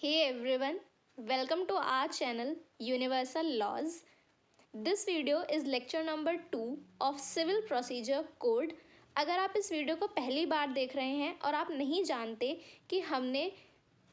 Hey everyone, welcome to our channel Universal Laws. This video is lecture number 2 of Civil Procedure Code. अगर आप इस video को पहली बार देख रहे हैं और आप नहीं जानते कि हमने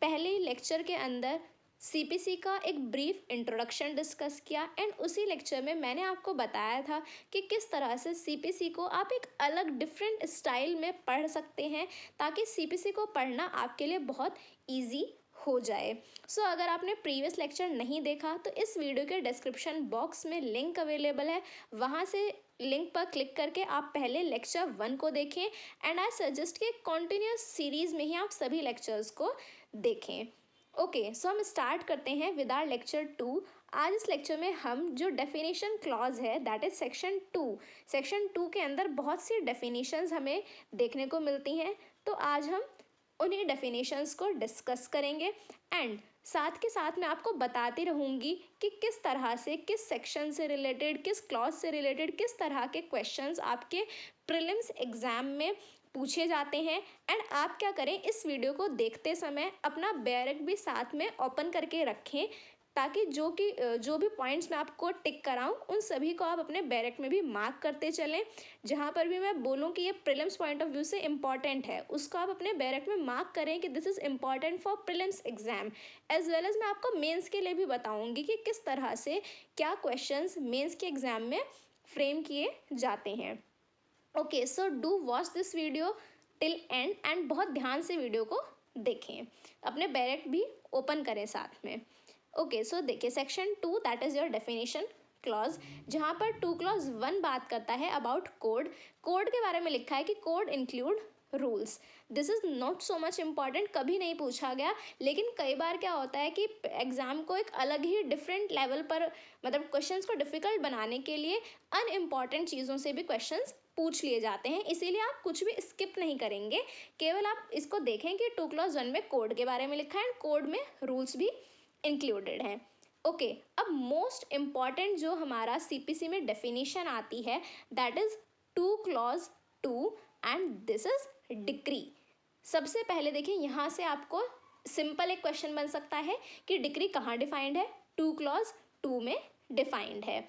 पहले लेक्चर के अंदर सीपीसी का एक ब्रीफ इंट्रोडक्शन डिस्कस किया एंड उसी लेक्चर में मैंने आपको बताया था कि किस तरह से सीपीसी को आप एक अलग डिफरेंट स्टाइल में पढ़ सकते हैं ताकि सीपीसी को पढ़ना आपके लिए बहुत ईजी हो जाए। सो अगर आपने प्रीवियस लेक्चर नहीं देखा तो इस वीडियो के डिस्क्रिप्शन बॉक्स में लिंक अवेलेबल है, वहाँ से लिंक पर क्लिक करके आप पहले लेक्चर 1 को देखें एंड आई सजेस्ट कि कंटिन्यूस सीरीज़ में ही आप सभी लेक्चर्स को देखें। ओके, सो हम स्टार्ट करते हैं विद आवर लेक्चर 2। आज इस लेक्चर में हम जो डेफिनेशन क्लॉज है दैट इज सेक्शन 2 के अंदर बहुत सी डेफिनेशंस हमें देखने को मिलती हैं, तो आज हम उन्हीं डेफिनेशंस को डिस्कस करेंगे एंड साथ के साथ मैं आपको बताती रहूँगी कि किस तरह से किस सेक्शन से रिलेटेड, किस क्लॉज से रिलेटेड किस तरह के क्वेश्चंस आपके प्रीलिम्स एग्ज़ाम में पूछे जाते हैं। एंड आप क्या करें, इस वीडियो को देखते समय अपना बैरक भी साथ में ओपन करके रखें ताकि जो भी पॉइंट्स मैं आपको टिक कराऊं उन सभी को आप अपने बैरक में भी मार्क करते चलें। जहां पर भी मैं बोलूं कि ये प्रीलिम्स पॉइंट ऑफ व्यू से इम्पॉर्टेंट है उसको आप अपने बैरक में मार्क करें कि this is important for prelims exam. As well as मैं आपको मेंस के लिए भी बताऊंगी कि किस तरह से क्या क्वेश्चंस मेंस के एग्जाम में फ्रेम किए जाते हैं। Okay, so do watch this video till and and बहुत ध्यान से वीडियो को देखें, अपने बैरक भी ओपन करें साथ में। ओके, सो देखिए section 2 that is your definition clause, जहाँ पर 2 क्लॉज 1 बात करता है अबाउट कोड के बारे में लिखा है कि code include rules. This is not so much important, कभी नहीं पूछा गया, लेकिन कई बार क्या होता है कि एग्ज़ाम को एक अलग ही डिफरेंट लेवल पर मतलब क्वेश्चंस को डिफ़िकल्ट बनाने के लिए अनइम्पॉर्टेंट चीज़ों से भी क्वेश्चंस पूछ लिए जाते हैं, इसीलिए आप कुछ भी स्किप नहीं करेंगे, केवल आप इसको देखें कि 2 क्लॉज 1 में कोड के बारे में लिखा है एंड कोड में रूल्स भी इंक्लूडेड हैं। ओके, अब मोस्ट इम्पॉर्टेंट जो हमारा सीपीसी में डेफिनेशन आती है that is 2 clause 2 and this is decree. सबसे पहले देखिए यहाँ से आपको सिंपल एक क्वेश्चन बन सकता है कि डिक्री कहाँ डिफाइंड है, 2 क्लॉज 2 में डिफाइंड है।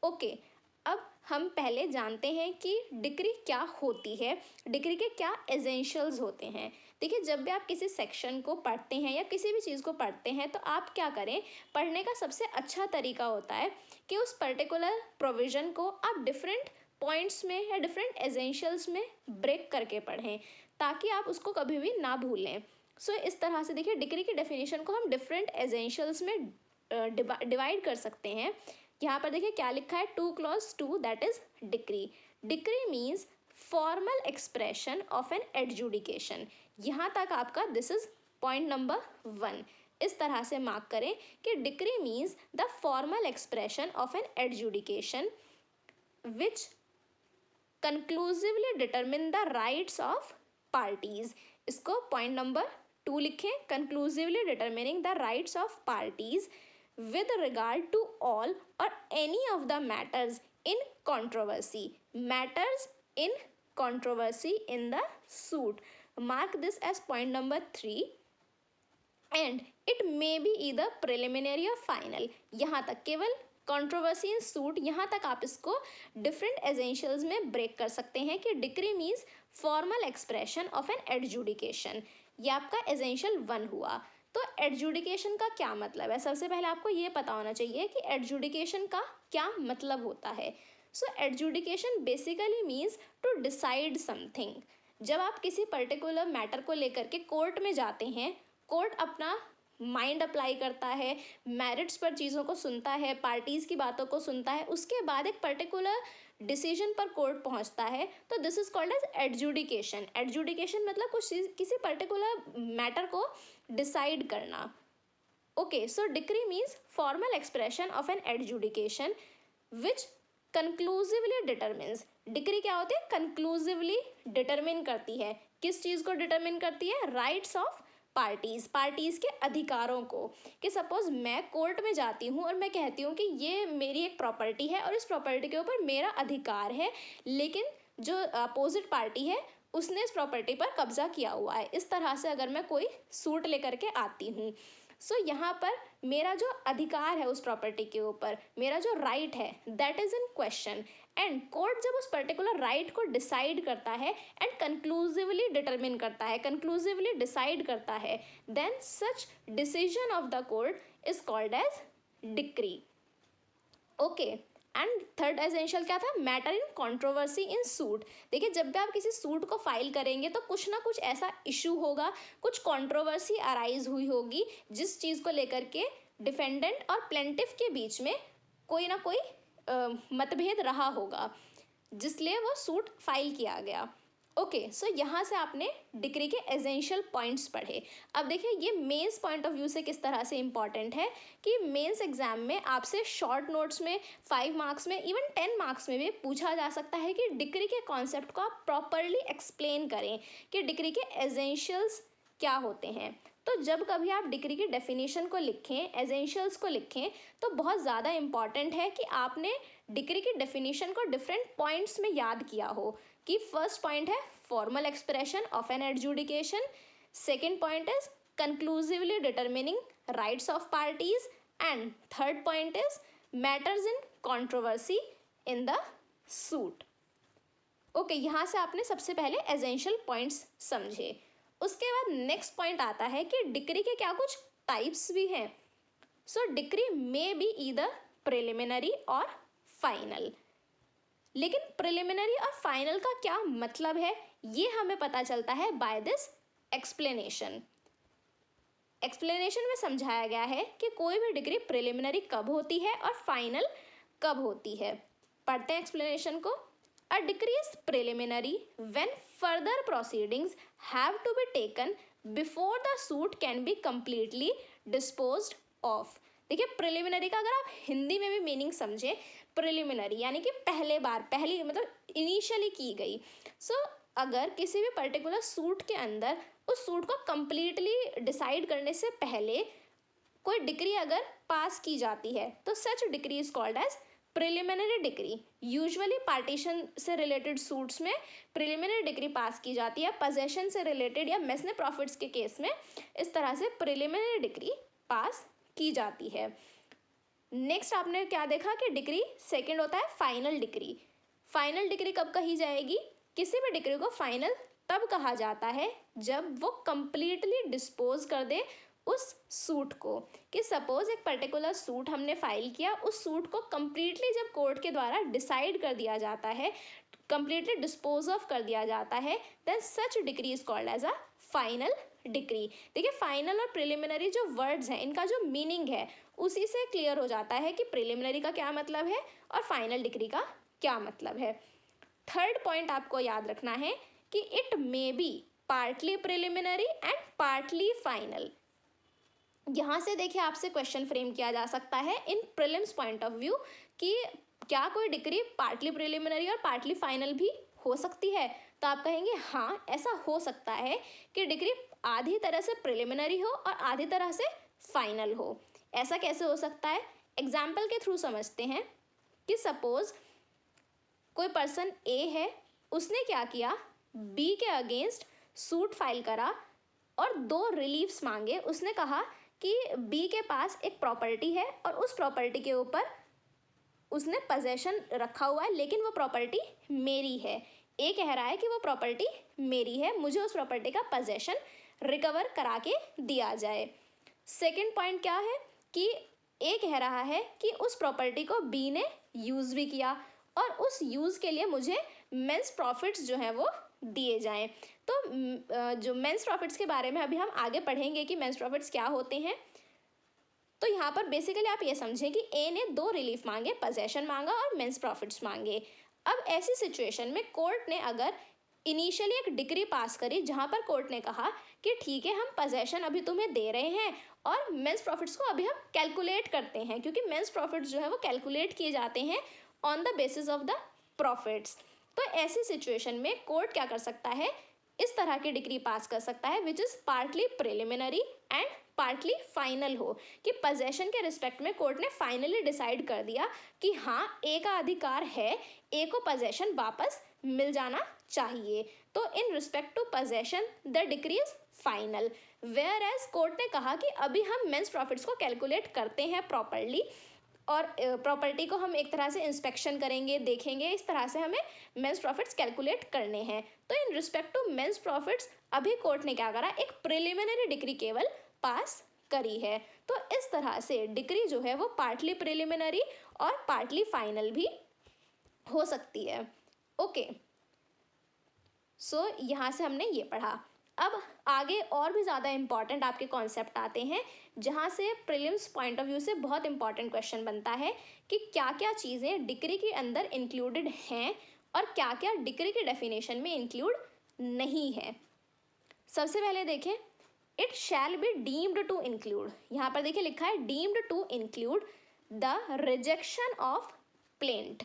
ओके, अब हम पहले जानते हैं कि डिक्री क्या होती है, डिक्री के क्या एसेंशियल्स होते हैं। देखिए, जब भी आप किसी सेक्शन को पढ़ते हैं या किसी भी चीज़ को पढ़ते हैं तो आप क्या करें, पढ़ने का सबसे अच्छा तरीका होता है कि उस पर्टिकुलर प्रोविज़न को आप डिफरेंट पॉइंट्स में या डिफरेंट एसेंशियल्स में ब्रेक करके पढ़ें ताकि आप उसको कभी भी ना भूलें। सो इस तरह से देखिए डिक्री की डेफिनेशन को हम डिफरेंट एसेंशियल्स में डिवाइड कर सकते हैं। यहाँ पर देखिए क्या लिखा है, 2 clause 2 that is decree. Decree means formal expression of an adjudication. यहाँ तक आपका दिस इज पॉइंट नंबर 1। इस तरह से मार्क करें कि decree means the formal expression of an adjudication which conclusively determine the rights of parties. इसको point number 2 लिखें, conclusively determining the rights of parties with regard to all or any of the matters in controversy in the suit. Mark this as point number 3 and it may be either preliminary or final। यहाँ तक केवल controversy in suit, यहाँ तक आप इसको different essentials में break कर सकते हैं कि decree means formal expression of an adjudication. ये आपका एसेंशियल 1 हुआ। तो एडजुडिकेशन का क्या मतलब है, सबसे पहले आपको ये पता होना चाहिए कि एडजुडिकेशन का क्या मतलब होता है। So adjudication basically means to decide something. जब आप किसी पर्टिकुलर मैटर को लेकर के कोर्ट में जाते हैं, कोर्ट अपना माइंड अप्लाई करता है, मेरिट्स पर चीज़ों को सुनता है, पार्टीज़ की बातों को सुनता है, उसके बाद एक पर्टिकुलर डिसीजन पर कोर्ट पहुंचता है, तो this is called as adjudication. Adjudication मतलब किसी पर्टिकुलर मैटर को डिसाइड करना। Okay, so decree means formal expression of an adjudication which conclusively determines. Decree क्या होती है, कंक्लूसिवली डिटरमिन करती है, किस चीज़ को डिटरमिन करती है, राइट्स ऑफ पार्टीज़ के अधिकारों को। कि सपोज मैं कोर्ट में जाती हूँ और मैं कहती हूँ कि ये मेरी एक प्रॉपर्टी है और इस प्रॉपर्टी के ऊपर मेरा अधिकार है, लेकिन जो अपोजिट पार्टी है उसने इस प्रॉपर्टी पर कब्जा किया हुआ है। इस तरह से अगर मैं कोई सूट लेकर के आती हूँ, सो यहाँ पर मेरा जो अधिकार है उस प्रॉपर्टी के ऊपर, मेरा जो राइट है, that is in question. And court जब उस पर्टिकुलर राइट को डिसाइड करता है एंड कंक्लूसिवली डिटरमिन करता है, कंक्लूसिवली डिसाइड करता है, then such decision of the court is called as decree. Okay, and third essential क्या था, matter in controversy in suit. देखिए जब भी आप किसी सूट को फाइल करेंगे तो कुछ ना कुछ ऐसा इशू होगा, कुछ कंट्रोवर्सी अराइज हुई होगी जिस चीज़ को लेकर के डिफेंडेंट और प्लेंटिफ के बीच में कोई ना कोई मतभेद रहा होगा, जिसलिए वो सूट फाइल किया गया। ओके, सो यहाँ से आपने डिक्री के एसेंशियल पॉइंट्स पढ़े। अब देखिए ये मेंस पॉइंट ऑफ व्यू से किस तरह से इम्पॉर्टेंट है कि मेंस एग्जाम में आपसे शॉर्ट नोट्स में 5 मार्क्स में, इवन 10 मार्क्स में भी पूछा जा सकता है कि डिक्री के कॉन्सेप्ट को आप प्रॉपरली एक्सप्लेन करें कि डिक्री के एसेंशियल्स क्या होते हैं। तो जब कभी आप डिक्री की डेफिनेशन को लिखें, एसेंशियल्स को लिखें, तो बहुत ज़्यादा इम्पॉर्टेंट है कि आपने डिक्री की डेफिनेशन को डिफरेंट पॉइंट्स में याद किया हो कि फर्स्ट पॉइंट है formal expression of an adjudication, second point is conclusively determining rights of parties, and third point is matters in controversy in the suit. Okay, यहाँ से आपने सबसे पहले एसेंशियल पॉइंट्स समझे। उसके बाद नेक्स्ट पॉइंट आता है कि डिक्री के क्या कुछ टाइप्स भी हैं। So decree may be either preliminary और फाइनल। लेकिन प्रिलिमिनरी और फाइनल का क्या मतलब है ये हमें पता चलता है बाय दिस एक्सप्लेनेशन। एक्सप्लेनेशन में समझाया गया है कि कोई भी डिग्री प्रिलिमिनरी कब होती है और फाइनल कब होती है। पढ़ते हैं एक्सप्लेनेशन को। A degree is preliminary when further proceedings have to be taken before the suit can be completely disposed of. देखिए प्रिलिमिनरी का अगर आप हिंदी में भी मीनिंग समझे, प्रिलिमिनरी यानी कि पहले बार, पहली मतलब इनिशियली की गई। सो अगर किसी भी पर्टिकुलर सूट के अंदर उस सूट को कंप्लीटली डिसाइड करने से पहले कोई डिक्री अगर पास की जाती है तो such decree is called as preliminary decree. Usually partition से रिलेटेड सूट्स में प्रिलिमिनरी डिक्री पास की जाती है। पोजेशन से रिलेटेड या मेसने प्रॉफिट्स के केस में इस तरह से प्रिलिमिनरी डिक्री पास की जाती है। नेक्स्ट आपने क्या देखा कि डिक्री सेकंड होता है फाइनल डिक्री। फाइनल डिक्री कब कही जाएगी? किसी भी डिक्री को फाइनल तब कहा जाता है जब वो कंप्लीटली डिस्पोज कर दे उस सूट को। कि सपोज एक पर्टिकुलर सूट हमने फाइल किया, उस सूट को कंप्लीटली जब कोर्ट के द्वारा डिसाइड कर दिया जाता है, कंप्लीटली डिस्पोज ऑफ कर दिया जाता है, then such decree is called as a final decree. देखिए फाइनल और प्रिलिमिनरी जो वर्ड्स हैं इनका जो मीनिंग है उसी से क्लियर हो जाता है कि प्रिलिमिनरी का क्या मतलब है और फाइनल डिक्री का क्या मतलब है। थर्ड पॉइंट आपको याद रखना है कि it may be partly preliminary and partly final. यहाँ से देखिए आपसे क्वेश्चन फ्रेम किया जा सकता है in prelims point of view कि क्या कोई डिक्री पार्टली प्रिलिमिनरी और पार्टली फाइनल भी हो सकती है। तो आप कहेंगे हाँ ऐसा हो सकता है कि डिक्री आधी तरह से प्रिलिमिनरी हो और आधी तरह से फाइनल हो। ऐसा कैसे हो सकता है? एग्जाम्पल के थ्रू समझते हैं कि सपोज कोई पर्सन ए है, उसने क्या किया, बी के अगेंस्ट सूट फाइल करा और 2 रिलीफ्स मांगे। उसने कहा कि बी के पास एक प्रॉपर्टी है और उस प्रॉपर्टी के ऊपर उसने पोजेशन रखा हुआ है लेकिन वो प्रॉपर्टी मेरी है। ए कह रहा है कि वो प्रॉपर्टी मेरी है, मुझे उस प्रॉपर्टी का पोजेशन रिकवर करा के दिया जाए। सेकंड पॉइंट क्या है कि ए कह रहा है कि उस प्रॉपर्टी को बी ने यूज़ भी किया और उस यूज़ के लिए मुझे मेंस प्रॉफिट्स जो हैं वो दिए जाएं। तो जो मेंस प्रॉफिट्स के बारे में अभी हम आगे पढ़ेंगे कि मेंस प्रॉफिट्स क्या होते हैं। तो यहाँ पर बेसिकली आप ये समझें कि ए ने 2 रिलीफ मांगे, पोजेशन मांगा और मेंस प्रॉफिट्स मांगे। अब ऐसी सिचुएशन में कोर्ट ने अगर इनिशियली एक डिक्री पास करी जहाँ पर कोर्ट ने कहा कि ठीक है हम पोजेशन अभी तुम्हें दे रहे हैं और मेंस प्रॉफिट्स को अभी हम कैलकुलेट करते हैं, क्योंकि मेंस प्रॉफिट्स जो है वो कैलकुलेट किए जाते हैं on the basis of the profits. तो ऐसी सिचुएशन में कोर्ट क्या कर सकता है, इस तरह की डिक्री पास कर सकता है which is partly preliminary and partly final हो कि पोजेशन के रिस्पेक्ट में कोर्ट ने फाइनली डिसाइड कर दिया कि हाँ ए का अधिकार है, ए को पोजेशन वापस मिल जाना चाहिए। तो in respect to possession the decree is final. Whereas court ने कहा कि अभी हम मेंस प्रॉफिट्स को कैलकुलेट करते हैं प्रॉपर्ली, और प्रॉपर्टी को हम एक तरह से इंस्पेक्शन करेंगे, देखेंगे, इस तरह से हमें मेंस प्रॉफिट्स कैलकुलेट करने हैं। तो in respect to mesne profits अभी कोर्ट ने क्या करा, एक प्रिलिमिनरी डिक्री केवल पास करी है। तो इस तरह से डिक्री जो है वो पार्टली प्रिलिमिनरी और पार्टली फाइनल भी हो सकती है। ओके, सो यहाँ से हमने ये पढ़ा। अब आगे और भी ज़्यादा इम्पॉर्टेंट आपके कॉन्सेप्ट आते हैं, जहाँ से प्रीलिम्स पॉइंट ऑफ व्यू से बहुत इंपॉर्टेंट क्वेश्चन बनता है कि क्या क्या चीज़ें डिक्री के अंदर इंक्लूडेड हैं और क्या क्या डिक्री की डेफिनेशन में इंक्लूड नहीं है। सबसे पहले देखें, it shall be deemed to include. यहाँ पर देखिए लिखा है deemed to include the rejection of plaint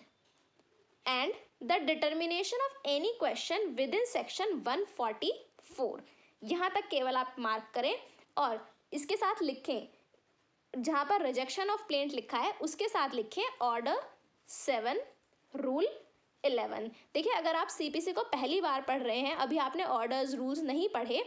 and the determination of any question within section 144। यहाँ तक केवल आप मार्क करें और इसके साथ लिखें, जहाँ पर रिजेक्शन ऑफ प्लेंट लिखा है उसके साथ लिखें ऑर्डर 7 रूल 11। देखिए, अगर आप सीपीसी को पहली बार पढ़ रहे हैं, अभी आपने ऑर्डर्स रूल्स नहीं पढ़े,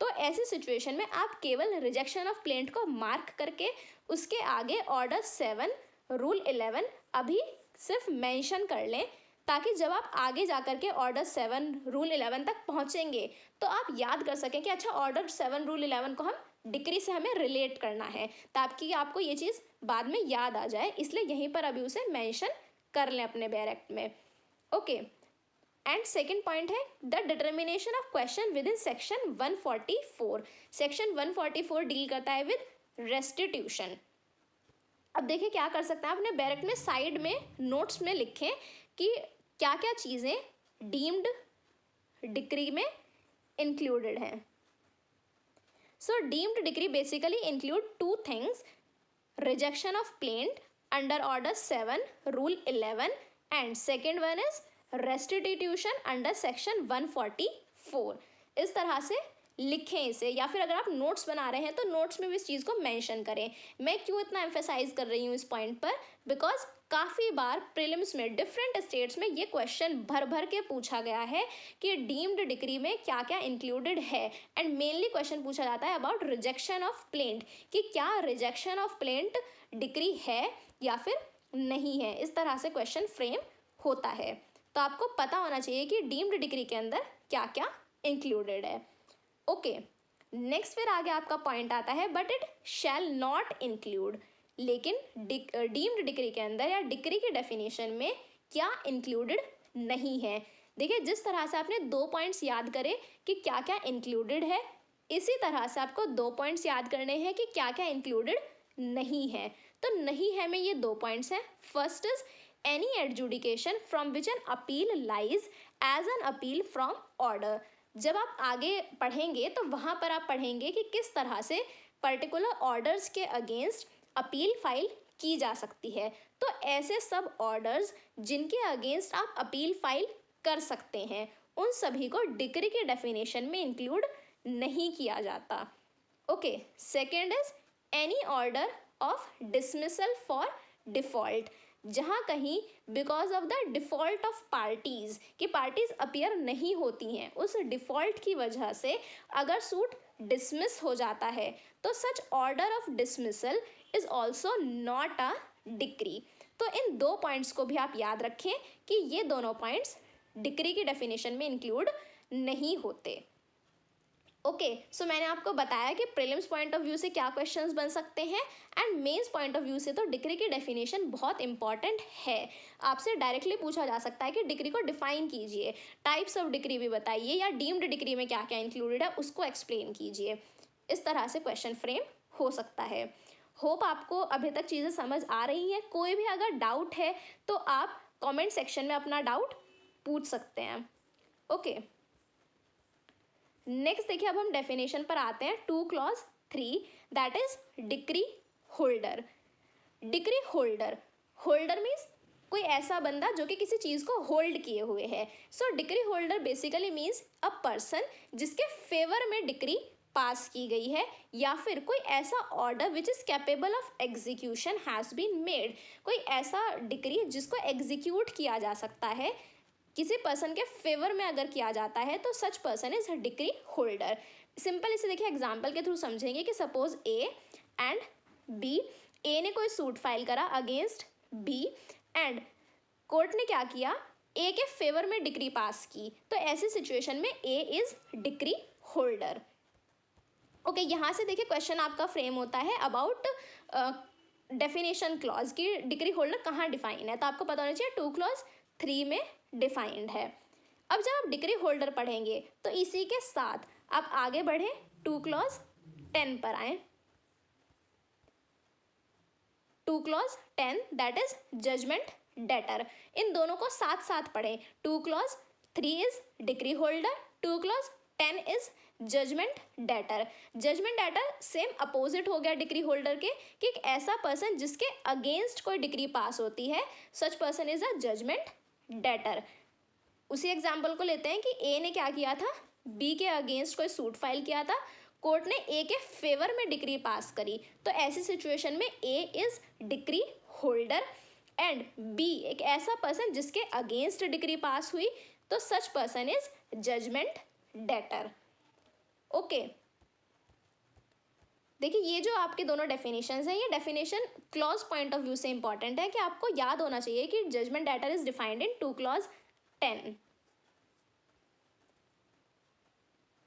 तो ऐसी सिचुएशन में आप केवल रिजेक्शन ऑफ प्लेंट को मार्क करके उसके आगे ऑर्डर 7 रूल 11 अभी सिर्फ मेंशन कर लें, ताकि जब आप आगे जा कर के ऑर्डर 7 रूल 11 तक पहुंचेंगे तो आप याद कर सकें कि अच्छा ऑर्डर 7 रूल 11 को हम डिक्री से हमें रिलेट करना है, ताकि आपको ये चीज़ बाद में याद आ जाए। इसलिए यहीं पर अभी उसे मेंशन कर लें अपने बैरेक्ट में। ओके, एंड सेकेंड पॉइंट है the determination of question with in section 144। Section 144 deal करता है विद रेस्टिट्यूशन। अब देखिए क्या कर सकते हैं, अपने बैरेक्ट में साइड में नोट्स में लिखें कि क्या क्या चीज़ें डीम्ड डिक्री में इंक्लूडेड हैं। So deemed decree basically include 2 things, rejection of plaint under order 7 rule 11 and second one is restitution under section 144। इस तरह से लिखें इसे, या फिर अगर आप नोट्स बना रहे हैं तो नोट्स में भी इस चीज़ को मेंशन करें। मैं क्यों इतना एम्फेसाइज कर रही हूँ इस पॉइंट पर, बिकॉज काफ़ी बार प्रीलिम्स में डिफरेंट स्टेट्स में ये क्वेश्चन भर भर के पूछा गया है कि डीम्ड डिक्री में क्या क्या इंक्लूडेड है, एंड मेनली क्वेश्चन पूछा जाता है अबाउट रिजेक्शन ऑफ प्लेंट, कि क्या रिजेक्शन ऑफ प्लेंट डिक्री है या फिर नहीं है। इस तरह से क्वेश्चन फ्रेम होता है, तो आपको पता होना चाहिए कि डीम्ड डिक्री के अंदर क्या क्या इंक्लूडेड है। ओके, नेक्स्ट फिर आगे आपका पॉइंट आता है but it shall not include. लेकिन डीम्ड डिक्री के अंदर या डिक्री की डेफिनेशन में क्या इंक्लूडेड नहीं है। देखिए, जिस तरह से आपने 2 पॉइंट्स याद करे कि क्या क्या इंक्लूडेड है, इसी तरह से आपको 2 पॉइंट्स याद करने हैं कि क्या क्या इंक्लूडेड नहीं है। तो नहीं है में ये 2 पॉइंट्स हैं। First is any adjudication from which an appeal lies as an appeal from order. जब आप आगे पढ़ेंगे तो वहाँ पर आप पढ़ेंगे कि किस तरह से पर्टिकुलर ऑर्डर्स के अगेंस्ट अपील फाइल की जा सकती है। तो ऐसे सब ऑर्डर्स जिनके अगेंस्ट आप अपील फाइल कर सकते हैं, उन सभी को डिक्री के डेफिनेशन में इंक्लूड नहीं किया जाता। Okay, second is any order of dismissal for default. जहाँ कहीं because of the default of parties, कि पार्टीज़ अपीयर नहीं होती हैं, उस डिफ़ॉल्ट की वजह से अगर सूट डिसमिस हो जाता है तो such order of dismissal is also not a decree. तो इन 2 पॉइंट्स को भी आप याद रखें कि ये दोनों पॉइंट्स डिक्री की डेफिनेशन में इंक्लूड नहीं होते। ओके, सो मैंने आपको बताया कि प्रीलिम्स पॉइंट ऑफ व्यू से क्या क्वेश्चंस बन सकते हैं, and mains point of view से तो डिक्री की डेफिनेशन बहुत इंपॉर्टेंट है। आपसे डायरेक्टली पूछा जा सकता है कि डिक्री को डिफाइन कीजिए, टाइप्स ऑफ डिक्री भी बताइए, या डीम्ड डिक्री में क्या क्या इंक्लूडेड है उसको एक्सप्लेन कीजिए। इस तरह से क्वेश्चन फ्रेम हो सकता है। होप आपको अभी तक चीज़ें समझ आ रही हैं। कोई भी अगर डाउट है तो आप कमेंट सेक्शन में अपना डाउट पूछ सकते हैं। ओके, नेक्स्ट देखिए, अब हम डेफिनेशन पर आते हैं 2 clause 3, that is decree holder. Decree holder, holder means कोई ऐसा बंदा जो कि किसी चीज़ को होल्ड किए हुए है। So decree holder basically means a person जिसके फेवर में डिक्री पास की गई है, या फिर कोई ऐसा order which is capable of execution has been made. कोई ऐसा डिक्री जिसको एग्जीक्यूट किया जा सकता है, किसी पर्सन के फेवर में अगर किया जाता है तो such person is decree holder. Simple इसे देखिए एग्जाम्पल के थ्रू समझेंगे कि सपोज ए एंड बी, ए ने कोई सूट फाइल करा अगेंस्ट बी एंड कोर्ट ने क्या किया, ए के फेवर में डिक्री पास की, तो ऐसी सिचुएशन में A is decree holder. Okay, यहाँ से देखिए क्वेश्चन आपका फ्रेम होता है अबाउट डेफिनेशन क्लॉज की डिक्री होल्डर कहाँ डिफाइन है, तो आपको पता होना चाहिए 2 क्लॉज 3 में डिफाइंड है। अब जब आप डिक्री होल्डर पढ़ेंगे तो इसी के साथ आप आगे बढ़े 2 क्लॉज 10 पर आए। 2 clause 10 that is judgment debtor, इन दोनों को साथ साथ पढ़ें। 2 clause 3 is decree holder, 2 clause 10 is judgment debtor. Judgment debtor same opposite हो गया डिक्री होल्डर के, कि एक ऐसा पर्सन जिसके अगेंस्ट कोई डिक्री पास होती है, such person is a judgement debtor. उसी एग्जाम्पल को लेते हैं कि ए ने क्या किया था, बी के अगेंस्ट कोई सूट फाइल किया था, कोर्ट ने ए के फेवर में डिक्री पास करी, तो ऐसी सिचुएशन में A is decree holder and B एक ऐसा पर्सन जिसके अगेंस्ट डिक्री पास हुई, तो such person is judgment debtor. Okay, देखिए ये जो आपके दोनों डेफिनेशंस हैं, ये definition clause point of view से इंपॉर्टेंट है कि आपको याद होना चाहिए कि judgment debtor is defined in 2 clause 10।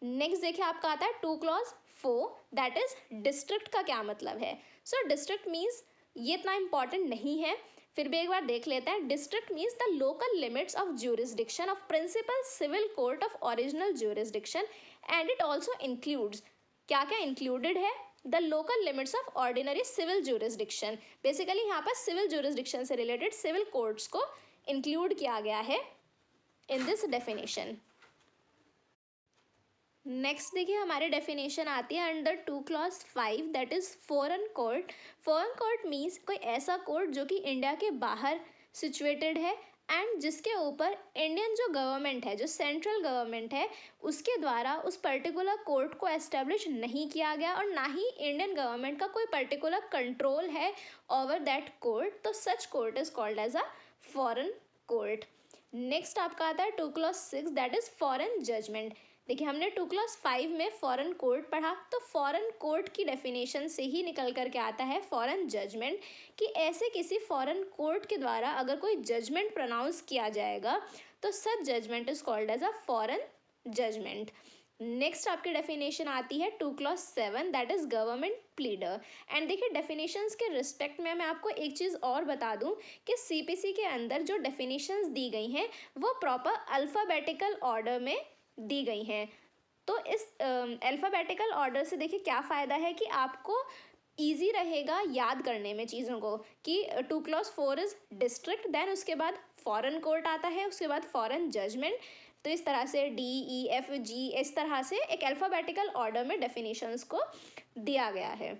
Next देखिए आपका आता है 2 क्लॉज 4 दैट इज डिस्ट्रिक्ट का क्या मतलब है। सो डिस्ट्रिक्ट मीन्स, ये इतना इंपॉर्टेंट नहीं है, फिर भी एक बार देख लेते हैं। District means the local limits of jurisdiction of principal civil court of original jurisdiction and it also includes, क्या क्या इंक्लूडेड है, the local limits of ordinary civil jurisdiction. Basically यहाँ पर सिविल ज्यूरिसडिक्शन से रिलेटेड सिविल कोर्ट्स को include किया गया है इन दिस डेफिनेशन। नेक्स्ट देखिए हमारे डेफिनेशन आती है under 2 clause 5 that is foreign court. Foreign court means कोई ऐसा कोर्ट जो कि इंडिया के बाहर सिचुएटेड है एंड जिसके ऊपर इंडियन जो गवर्नमेंट है, जो सेंट्रल गवर्नमेंट है, उसके द्वारा उस पर्टिकुलर कोर्ट को एस्टेब्लिश नहीं किया गया और ना ही इंडियन गवर्नमेंट का कोई पर्टिकुलर कंट्रोल है ओवर दैट कोर्ट, तो such court is called as a foreign court. Next आपका आता है 2 clause 6 that is foreign judgement. देखिए हमने 2 क्लॉज 5 में फॉरेन कोर्ट पढ़ा, तो फॉरेन कोर्ट की डेफिनेशन से ही निकल करके आता है फॉरेन जजमेंट, कि ऐसे किसी फॉरेन कोर्ट के द्वारा अगर कोई जजमेंट प्रोनाउंस किया जाएगा तो such judgment is called as a foreign judgment. Next आपकी डेफिनेशन आती है 2 clause 7 that is government pleader. And देखिए डेफिनेशंस के रिस्पेक्ट में मैं आपको एक चीज़ और बता दूं कि सीपीसी के अंदर जो डेफिनेशंस दी गई हैं वो प्रॉपर अल्फ़ाबेटिकल ऑर्डर में दी गई हैं। तो इस अल्फ़ाबेटिकल ऑर्डर से देखिए क्या फ़ायदा है कि आपको ईजी रहेगा याद करने में चीज़ों को, कि 2 क्लॉज 4 इज़ डिस्ट्रिक्ट, देन उसके बाद फॉरेन कोर्ट आता है, उसके बाद फॉरेन जजमेंट, तो इस तरह से DEFG इस तरह से एक अल्फ़ाबेटिकल ऑर्डर में डेफिनेशंस को दिया गया है।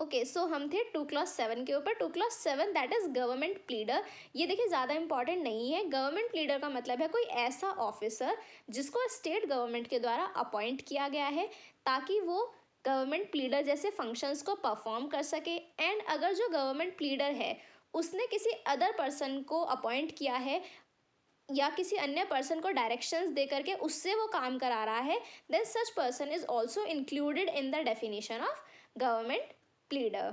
ओके, सो हम थे 2 क्लॉज 7 के ऊपर। 2 clause 7 that is government pleader. ये देखिए ज़्यादा इंपॉर्टेंट नहीं है। गवर्नमेंट प्लीडर का मतलब है कोई ऐसा ऑफिसर जिसको स्टेट गवर्नमेंट के द्वारा अपॉइंट किया गया है ताकि वो गवर्नमेंट प्लीडर जैसे फंक्शंस को परफॉर्म कर सके। एंड अगर जो गवर्नमेंट प्लीडर है उसने किसी अदर पर्सन को अपॉइंट किया है या किसी अन्य पर्सन को डायरेक्शंस दे करके उससे वो काम करा रहा है, then such person is also included in the definition of government pleader.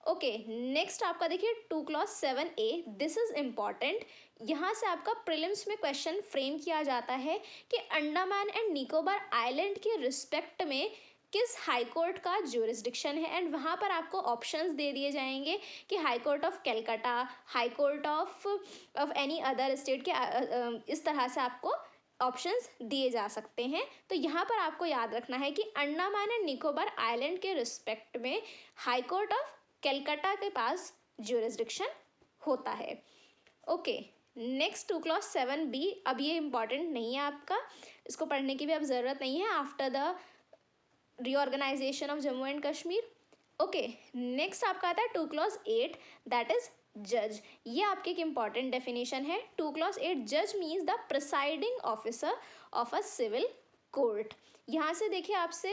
Okay, next आपका देखिए 2 clause 7A, this is important. यहाँ से आपका प्रीलिम्स में क्वेश्चन फ्रेम किया जाता है कि अंडमान एंड निकोबार आइलैंड के रिस्पेक्ट में किस हाई कोर्ट का ज्यूरिसडिक्शन है। एंड वहाँ पर आपको ऑप्शंस दे दिए जाएंगे कि high court of Calcutta, high court of any other state के, इस तरह से आपको ऑप्शंस दिए जा सकते हैं। तो यहाँ पर आपको याद रखना है कि अंडमान एंड निकोबार आइलैंड के रिस्पेक्ट में हाई कोर्ट ऑफ कैलकाटा के पास ज्यूरिसडिक्शन होता है। ओके, नेक्स्ट 2 क्लॉज 7B, अब ये इम्पॉर्टेंट नहीं है आपका, इसको पढ़ने की भी अब ज़रूरत नहीं है after the reorganisation of Jammu and Kashmir. Okay, next आपका आता है 2 क्लॉज 8 दैट इज जज। ये आपकी एक इम्पॉर्टेंट डेफिनेशन है। 2 क्लॉज 8 जज means the presiding officer of a civil court. यहाँ से देखिए आपसे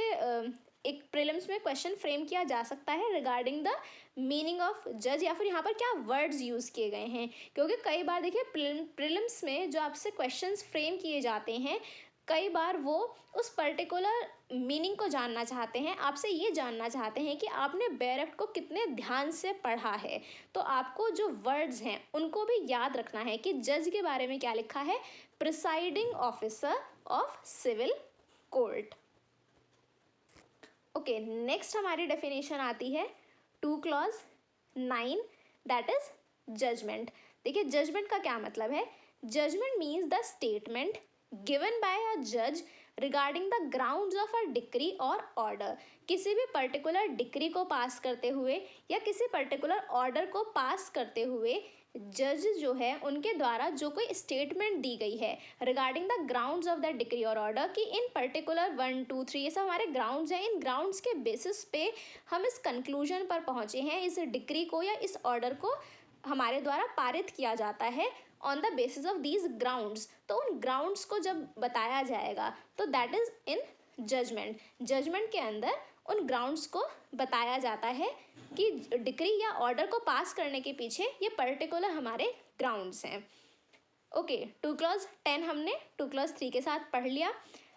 एक प्रीलिम्स में क्वेश्चन फ्रेम किया जा सकता है रिगार्डिंग द मीनिंग ऑफ जज, या फिर यहाँ पर क्या वर्ड्स यूज़ किए गए हैं, क्योंकि कई बार देखिए प्रीलिम्स में जो आपसे क्वेश्चंस फ्रेम किए जाते हैं कई बार वो उस पर्टिकुलर मीनिंग को जानना चाहते हैं, आपसे ये जानना चाहते हैं कि आपने बैर एक्ट को कितने ध्यान से पढ़ा है। तो आपको जो वर्ड्स हैं उनको भी याद रखना है कि जज के बारे में क्या लिखा है, presiding officer of civil court. Okay, next हमारी डेफिनेशन आती है 2 क्लॉज 9, दैट इज जजमेंट। देखिए जजमेंट का क्या मतलब है। Judgment means the statement given by a जज regarding the grounds of a decree or order. किसी भी पर्टिकुलर डिक्री को पास करते हुए या किसी पर्टिकुलर ऑर्डर को पास करते हुए जज जो है उनके द्वारा जो कोई स्टेटमेंट दी गई है regarding the grounds of that decree or order, कि इन पर्टिकुलर 1 2 3 ये सब हमारे ग्राउंड्स हैं, इन ग्राउंड्स के बेसिस पे हम इस कंक्लूजन पर पहुंचे हैं, इस डिक्री को या इस ऑर्डर को हमारे द्वारा पारित किया जाता है on the basis of these grounds. तो उन ग्राउंड्स को जब बताया जाएगा तो that is in judgement. Judgement के अंदर उन ग्राउंड्स को बताया जाता है कि डिक्री या ऑर्डर को पास करने के पीछे ये पर्टिकुलर हमारे ग्राउंड्स हैं। ओके, 2 क्लॉज 10 हमने 2 क्लॉज 3 के साथ पढ़ लिया।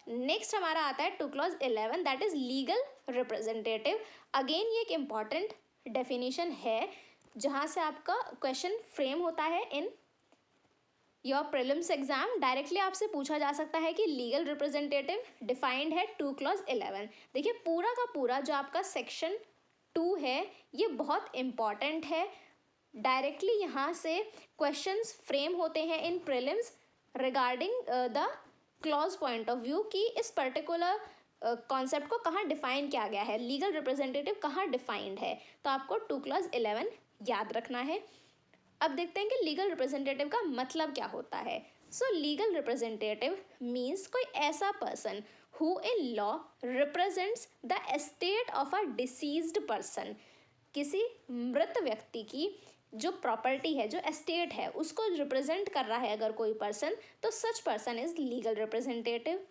नेक्स्ट हमारा आता है 2 clause 11, that is legal representative. Again ये एक इम्पॉर्टेंट डेफिनेशन है जहाँ से आपका क्वेश्चन फ्रेम होता है in your prelims exam. Directly आपसे पूछा जा सकता है कि लीगल रिप्रेजेंटेटिव डिफाइंड है 2 क्लॉज 11। देखिए पूरा का पूरा जो आपका सेक्शन 2 है ये बहुत इम्पॉर्टेंट है। डायरेक्टली यहाँ से क्वेश्चंस फ्रेम होते हैं in prelims regarding the clause point of view कि इस पर्टिकुलर कॉन्सेप्ट को कहाँ डिफाइन किया गया है, लीगल रिप्रेजेंटेटिव कहाँ डिफाइंड है। तो आपको 2 क्लॉज 11 याद रखना है। अब देखते हैं कि लीगल रिप्रेजेंटेटिव का मतलब क्या होता है। सो लीगल रिप्रेजेंटेटिव मीन्स कोई ऐसा person who in law represents the estate of a deceased person. किसी मृत व्यक्ति की जो प्रॉपर्टी है, जो एस्टेट है, उसको रिप्रेजेंट कर रहा है अगर कोई पर्सन, तो such person is legal representative.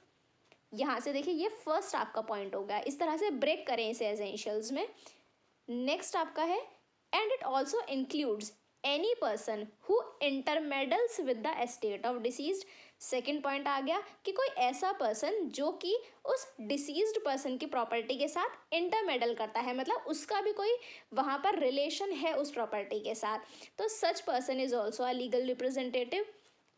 यहाँ से देखिए ये फर्स्ट आपका पॉइंट हो गया, इस तरह से ब्रेक करें इसे एसेंशियल्स में। नेक्स्ट आपका है and it also includes any person who intermeddles with the estate of deceased. Second point आ गया कि कोई ऐसा पर्सन जो कि उस डिसीज्ड पर्सन की प्रॉपर्टी के साथ इंटरमेडल करता है, मतलब उसका भी कोई वहाँ पर रिलेशन है उस प्रॉपर्टी के साथ, तो such person is also a legal representative.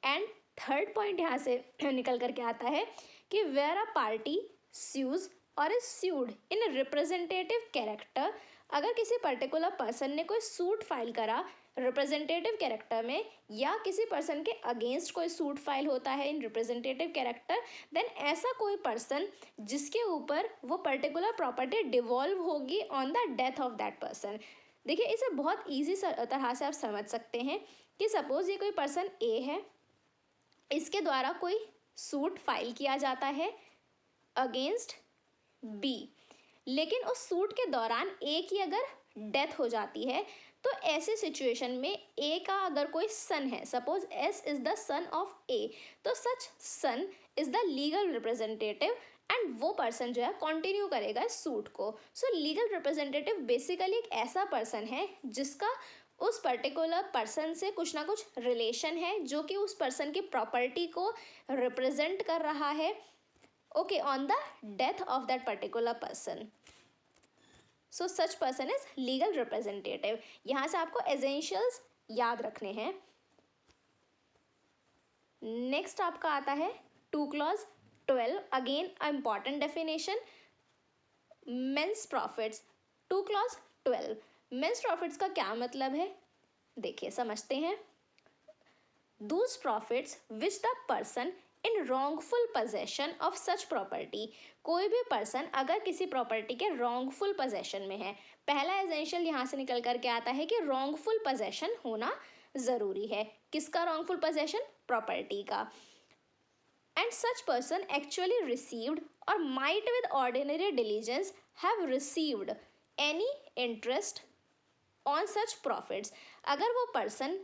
And third point यहाँ से निकल करके आता है कि वेयर अ पार्टी स्यूज और is sued in representative character. अगर किसी पर्टिकुलर पर्सन ने कोई सूट फाइल करा रिप्रेजेंटेटिव कैरेक्टर में या किसी पर्सन के अगेंस्ट कोई सूट फाइल होता है इन रिप्रेजेंटेटिव कैरेक्टर, देन ऐसा कोई पर्सन जिसके ऊपर वो पर्टिकुलर प्रॉपर्टी डिवॉल्व होगी on the death of that person. देखिए इसे बहुत ईजी तरह से आप समझ सकते हैं कि सपोज ये कोई पर्सन ए है, इसके द्वारा कोई सूट फाइल किया जाता है अगेंस्ट बी, लेकिन उस सूट के दौरान ए की अगर डेथ हो जाती है तो ऐसे सिचुएशन में ए का अगर कोई सन है, suppose S is the son of A, तो such son is the legal representative and वो पर्सन जो है कंटिन्यू करेगा इस सूट को। सो लीगल रिप्रेजेंटेटिव बेसिकली एक ऐसा पर्सन है जिसका उस पर्टिकुलर पर्सन से कुछ ना कुछ रिलेशन है, जो कि उस पर्सन की प्रॉपर्टी को रिप्रेजेंट कर रहा है okay on the death of that particular person. So such person is legal representative. यहाँ से आपको एसेंशियल्स याद रखने हैं। नेक्स्ट आपका आता है 2 clause 12, again a important definition, mesne profits. 2 clause 12 mesne profits का क्या मतलब है, देखिए समझते हैं। Those profits which the person in wrongful possession of such property. कोई भी पर्सन अगर किसी प्रॉपर्टी के रॉन्गफुल पोजेशन में है, पहला एसेंशियल यहाँ से निकल करके आता है कि रॉन्गफुल पोजेशन होना ज़रूरी है। किसका रॉन्गफुल पोजेशन, प्रॉपर्टी का। And such person actually received or might with ordinary diligence have received any interest on such profits. अगर वो पर्सन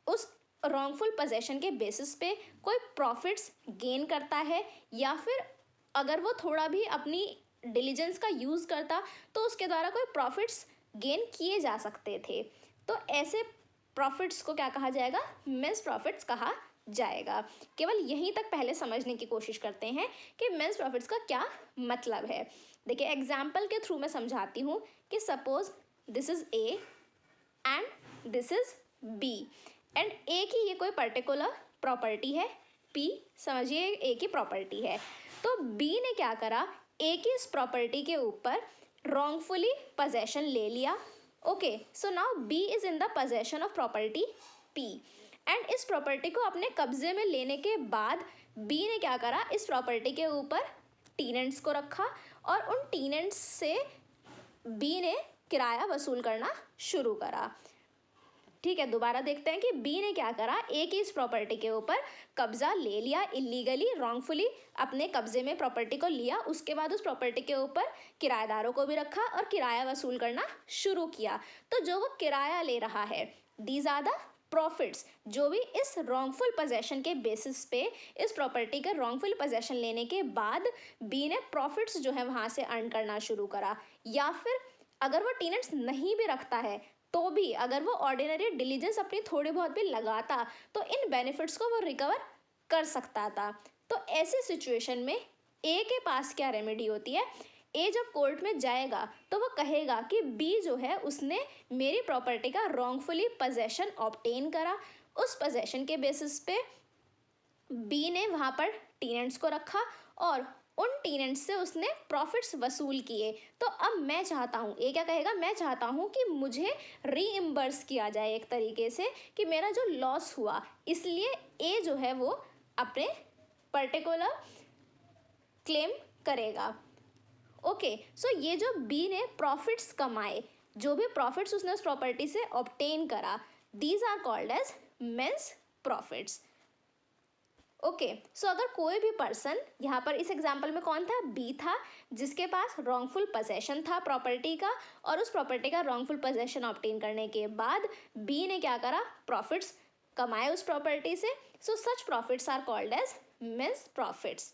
उस रॉन्गफुल पोजेशन के बेसिस पे कोई प्रॉफिट्स गेन करता है या फिर अगर वो थोड़ा भी अपनी डिलीजेंस का यूज़ करता तो उसके द्वारा कोई प्रॉफिट्स गेन किए जा सकते थे, तो ऐसे प्रॉफिट्स को क्या कहा जाएगा, मिस प्रॉफिट्स कहा जाएगा। केवल यहीं तक पहले समझने की कोशिश करते हैं कि मेंस प्रॉफिट्स का क्या मतलब है। देखिए एग्जाम्पल के थ्रू मैं समझाती हूँ कि suppose this is A and this is B and A की ये कोई पर्टिकुलर प्रॉपर्टी है, पी समझिए ए की प्रॉपर्टी है। तो बी ने क्या करा, ए की इस प्रॉपर्टी के ऊपर wrongfully possession ले लिया। Okay, so now B is in the possession ऑफ प्रॉपर्टी पी एंड इस प्रॉपर्टी को अपने कब्जे में लेने के बाद बी ने क्या करा, इस प्रॉपर्टी के ऊपर टीनेंट्स को रखा और उन टीनेंट्स से बी ने किराया वसूल करना शुरू करा। ठीक है, दोबारा देखते हैं कि बी ने क्या करा, ए की इस प्रॉपर्टी के ऊपर कब्जा ले लिया, इलीगली रॉन्गफुली अपने कब्जे में प्रॉपर्टी को लिया। उसके बाद उस प्रॉपर्टी के ऊपर किराएदारों को भी रखा और किराया वसूल करना शुरू किया। तो जो वो किराया ले रहा है, दीज आर द प्रॉफिट्स, जो भी इस रॉन्गफुल पोजेशन के बेसिस पे इस प्रॉपर्टी का रॉन्गफुल पोजेशन लेने के बाद बी ने प्रॉफिट्स जो है वहाँ से अर्न करना शुरू करा। या फिर अगर वो टीनेंट्स नहीं भी रखता है तो भी अगर वो ऑर्डिनरी डिलीजेंस अपनी थोड़ी बहुत भी लगाता तो इन बेनिफिट्स को वो रिकवर कर सकता था। तो ऐसी सिचुएशन में ए के पास क्या रेमेडी होती है, ए जब कोर्ट में जाएगा तो वो कहेगा कि बी जो है उसने मेरी प्रॉपर्टी का रॉन्गफुली पोजेशन ऑब्टेन करा। उस पोजेशन के बेसिस पे बी ने वहाँ पर टीनेंट्स को रखा और उन टीनेंट्स से उसने प्रॉफिट्स वसूल किए। तो अब मैं चाहता हूँ, ये क्या कहेगा, मैं चाहता हूँ कि मुझे रीइम्बर्स किया जाए एक तरीके से कि मेरा जो लॉस हुआ, इसलिए ए जो है वो अपने पर्टिकुलर क्लेम करेगा। ओके, सो ये जो बी ने प्रॉफिट्स कमाए, जो भी प्रॉफिट्स उसने उस प्रॉपर्टी से ऑब्टेन करा, these are called as mesne profits. Okay, so अगर कोई भी पर्सन, यहाँ पर इस एग्जाम्पल में कौन था, बी था, जिसके पास रॉन्गफुल पोजेशन था प्रॉपर्टी का और उस प्रॉपर्टी का रॉन्गफुल पोजेशन ऑब्टेन करने के बाद बी ने क्या करा, प्रॉफिट्स कमाए उस प्रॉपर्टी से। So such profits are called as mesne profits.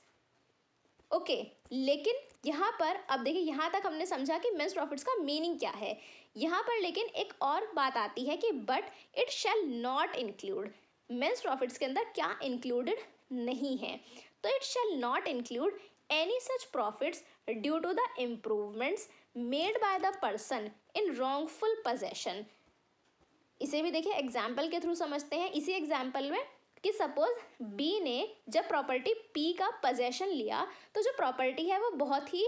Okay, लेकिन यहाँ पर अब देखिए, यहाँ तक हमने समझा कि मेंस प्रॉफिट्स का मीनिंग क्या है। यहाँ पर लेकिन एक और बात आती है कि but it shall not include, mesne profits के अंदर क्या इंक्लूडेड नहीं है। तो it shall not include any such profits due to the improvements made by the person in wrongful possession. इसे भी देखिए एग्जाम्पल के थ्रू समझते हैं। इसी एग्जाम्पल में कि सपोज बी ने जब प्रॉपर्टी पी का पोजेशन लिया तो जो प्रॉपर्टी है वो बहुत ही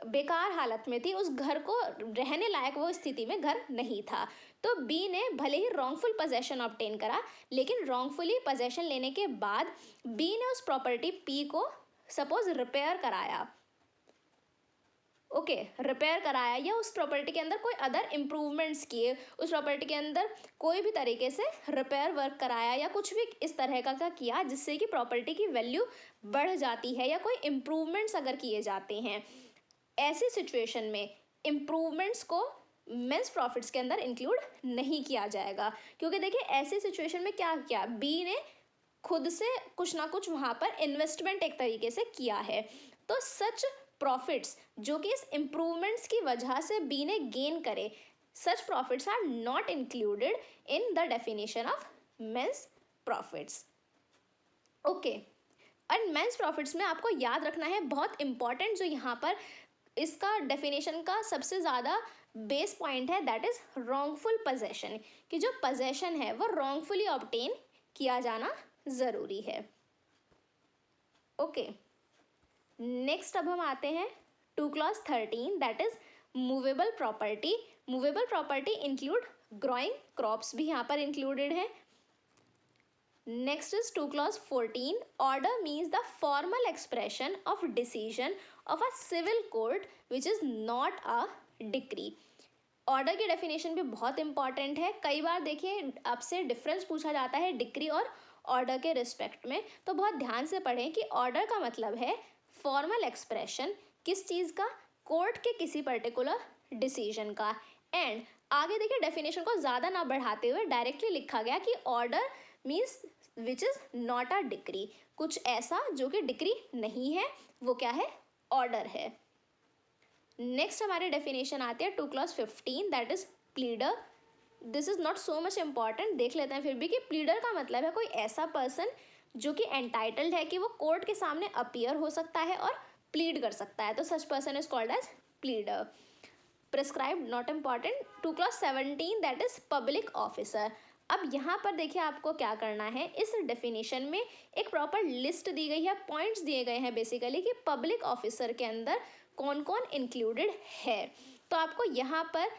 बेकार हालत में थी, उस घर को रहने लायक वो स्थिति में घर नहीं था। तो बी ने भले ही रॉन्गफुल पोजेशन ऑब्टेन करा, लेकिन रॉन्गफुली पोजेशन लेने के बाद बी ने उस प्रॉपर्टी पी को सपोज रिपेयर कराया। ओके, रिपेयर कराया या उस प्रॉपर्टी के अंदर कोई अदर इम्प्रूवमेंट्स किए, उस प्रॉपर्टी के अंदर कोई भी तरीके से रिपेयर वर्क कराया या कुछ भी इस तरह का किया जिससे कि प्रॉपर्टी की वैल्यू बढ़ जाती है या कोई इम्प्रूवमेंट्स अगर किए जाते हैं, ऐसी सिचुएशन में इम्प्रूवमेंट्स को मेंस प्रॉफिट्स के अंदर इंक्लूड नहीं किया जाएगा। क्योंकि देखिए ऐसी सिचुएशन में क्या किया, बी ने खुद से कुछ ना कुछ वहाँ पर इन्वेस्टमेंट एक तरीके से किया है। तो सच प्रॉफिट्स जो कि इस इम्प्रूवमेंट्स की वजह से बी ने गेन करे, such profits are not included in the definition of mesne profits. Okay, and mesne profits में आपको याद रखना है बहुत इंपॉर्टेंट, जो यहाँ पर इसका डेफिनेशन का सबसे ज़्यादा बेस पॉइंट है, दैट इज रॉन्गफुल पोजेशन, कि जो पोजेशन है वो रॉन्गफुली ऑब्टेन किया जाना ज़रूरी है। ओके, नेक्स्ट अब हम आते हैं to clause 13, that is movable property. Movable property include growing crops भी यहाँ पर इंक्लूडेड है। Next is to clause 14, order means the formal expression of decision of a civil court which is not a decree. Order की definition भी बहुत important है। कई बार देखिए आपसे डिफरेंस पूछा जाता है डिक्री और ऑर्डर के रिस्पेक्ट में, तो बहुत ध्यान से पढ़ें कि ऑर्डर का मतलब है फॉर्मल एक्सप्रेशन किस चीज़ का, कोर्ट के किसी पर्टिकुलर डिसीजन का। एंड आगे देखिए डेफिनेशन को ज़्यादा ना बढ़ाते हुए डायरेक्टली लिखा गया कि order means which is not a decree, कुछ ऐसा जो कि डिक्री नहीं है, वो क्या है, ऑर्डर है। नेक्स्ट हमारे डेफिनेशन आते हैं to clause 15, that is pleader. This is not so much important, देख लेते हैं फिर भी कि प्लीडर का मतलब है कोई ऐसा पर्सन जो कि एंटाइटल्ड है कि वो कोर्ट के सामने अपीयर हो सकता है और प्लीड कर सकता है, तो such person is called as pleader. Prescribed not important. 2 clause 17 that is public officer. अब यहाँ पर देखिए आपको क्या करना है, इस डेफिनेशन में एक प्रॉपर लिस्ट दी गई है, पॉइंट्स दिए गए हैं बेसिकली कि पब्लिक ऑफिसर के अंदर कौन कौन इंक्लूडेड है। तो आपको यहाँ पर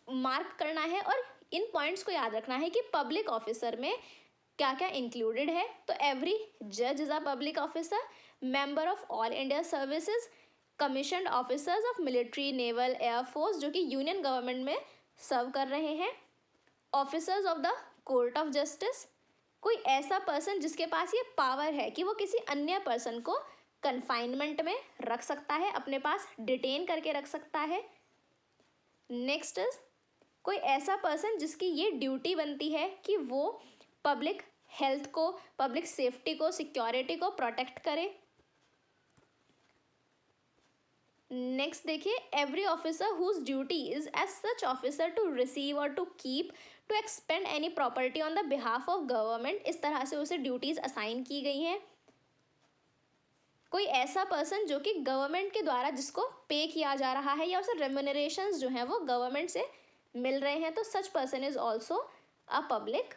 मार्क करना है और इन पॉइंट्स को याद रखना है कि पब्लिक ऑफिसर में क्या क्या इंक्लूडेड है। तो एवरी जज is a public officer, member of all India services, commissioned officers of military, naval, air force जो कि यूनियन गवर्नमेंट में सर्व कर रहे हैं, officers of the court of justice, कोई ऐसा पर्सन जिसके पास ये पावर है कि वो किसी अन्य पर्सन को कन्फाइनमेंट में रख सकता है, अपने पास डिटेन करके रख सकता है। नेक्स्ट इज कोई ऐसा पर्सन जिसकी ये ड्यूटी बनती है कि वो पब्लिक हेल्थ को, पब्लिक सेफ्टी को, सिक्योरिटी को प्रोटेक्ट करे। नेक्स्ट देखिए, every officer whose duty is as such officer to receive or to keep, to expend any property on the behalf of government, इस तरह से उसे ड्यूटीज असाइन की गई हैं। कोई ऐसा पर्सन जो कि गवर्नमेंट के द्वारा जिसको पे किया जा रहा है या उसे रेम्यूनरेशंस जो हैं वो गवर्नमेंट से मिल रहे हैं, तो such person is also a public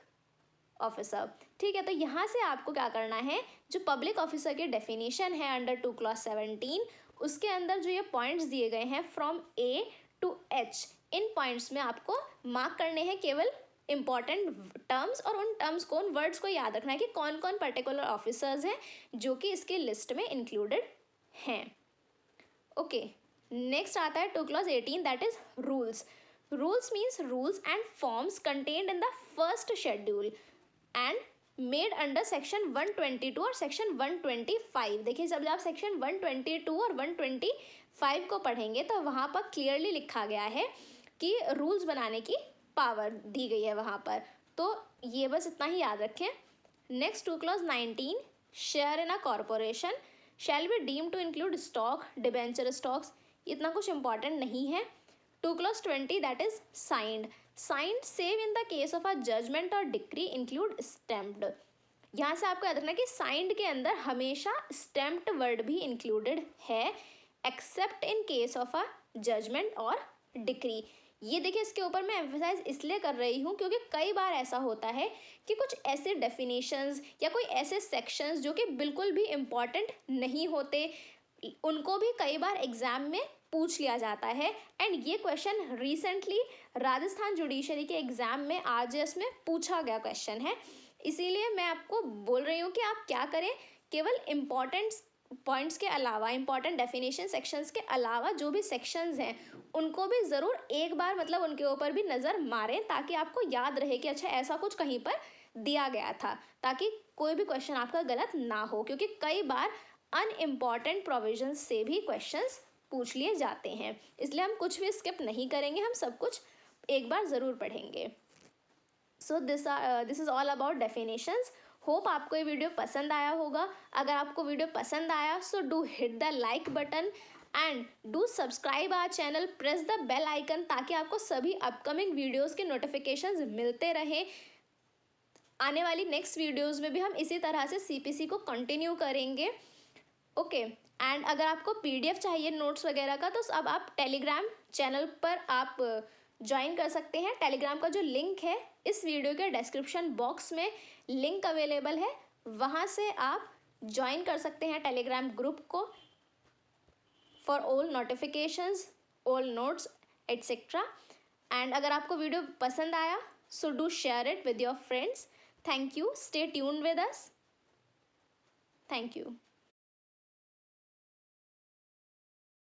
officer. ठीक है, तो यहाँ से आपको क्या करना है, जो पब्लिक ऑफिसर की डेफिनेशन है अंडर 2 clause 17, उसके अंदर जो ये पॉइंट्स दिए गए हैं फ्रॉम ए टू एच, इन पॉइंट्स में आपको मार्क करने हैं केवल इंपॉर्टेंट टर्म्स, और उन टर्म्स को, उन वर्ड्स को याद रखना है कि कौन कौन पर्टिकुलर ऑफिसर्स हैं जो कि इसके लिस्ट में इंक्लूडेड हैं। ओके, नेक्स्ट आता है 2 clause 18 that is rules. Rules means rules and forms contained in the first schedule and made under section 122 और सेक्शन 125। देखिए, जब आप सेक्शन 122 और 125 को पढ़ेंगे तो वहाँ पर क्लियरली लिखा गया है कि रूल्स बनाने की पावर दी गई है वहाँ पर, तो ये बस इतना ही याद रखें। Next 2 clause 19, share in a corporation shall be deem to include stock, debenture stocks, इतना कुछ इंपॉर्टेंट नहीं है। 2 clause 20 that is signed. Signed save in the case of a judgment और डिक्री इंक्लूड स्टैम्प्ड। यहाँ से आपको याद रखना है कि साइंड के अंदर हमेशा स्टैम्प्ड वर्ड भी इंक्लूडेड है, except in case of a judgment और डिक्री। ये देखिए, इसके ऊपर मैं एम्फेसाइज इसलिए कर रही हूँ क्योंकि कई बार ऐसा होता है कि कुछ ऐसे डेफिनेशंस या कोई ऐसे सेक्शंस जो कि बिल्कुल भी इम्पॉर्टेंट नहीं होते, उनको भी कई बार एग्जाम में पूछ लिया जाता है। एंड ये क्वेश्चन रिसेंटली राजस्थान जुडिशरी के एग्जाम में आरजेएस में पूछा गया क्वेश्चन है, इसीलिए मैं आपको बोल रही हूँ कि आप क्या करें, केवल इम्पॉर्टेंट पॉइंट्स के अलावा, इंपॉर्टेंट डेफिनेशन सेक्शंस के अलावा जो भी सेक्शंस हैं उनको भी ज़रूर एक बार मतलब उनके ऊपर भी नज़र मारें, ताकि आपको याद रहे कि अच्छा ऐसा कुछ कहीं पर दिया गया था, ताकि कोई भी क्वेश्चन आपका गलत ना हो, क्योंकि कई बार अनइम्पॉर्टेंट प्रोविजंस से भी क्वेश्चंस पूछ लिए जाते हैं। इसलिए हम कुछ भी स्किप नहीं करेंगे, हम सब कुछ एक बार ज़रूर पढ़ेंगे। So this is all about definitions. Hope आपको ये वीडियो पसंद आया होगा। अगर आपको वीडियो पसंद आया so do hit the like button and do subscribe our channel, press the bell icon, ताकि आपको सभी अपकमिंग वीडियोस के नोटिफिकेशंस मिलते रहें। आने वाली नेक्स्ट वीडियोस में भी हम इसी तरह से सीपीसी को कंटिन्यू करेंगे। ओके, एंड अगर आपको पीडीएफ चाहिए नोट्स वगैरह का, तो अब आप टेलीग्राम चैनल पर आप ज्वाइन कर सकते हैं। टेलीग्राम का जो लिंक है इस वीडियो के डिस्क्रिप्शन बॉक्स में लिंक अवेलेबल है, वहाँ से आप ज्वाइन कर सकते हैं टेलीग्राम ग्रुप को for all notifications, all notes etcetera. And अगर आपको वीडियो पसंद आया so do share it with your friends. Thank you, stay tuned with us. Thank you.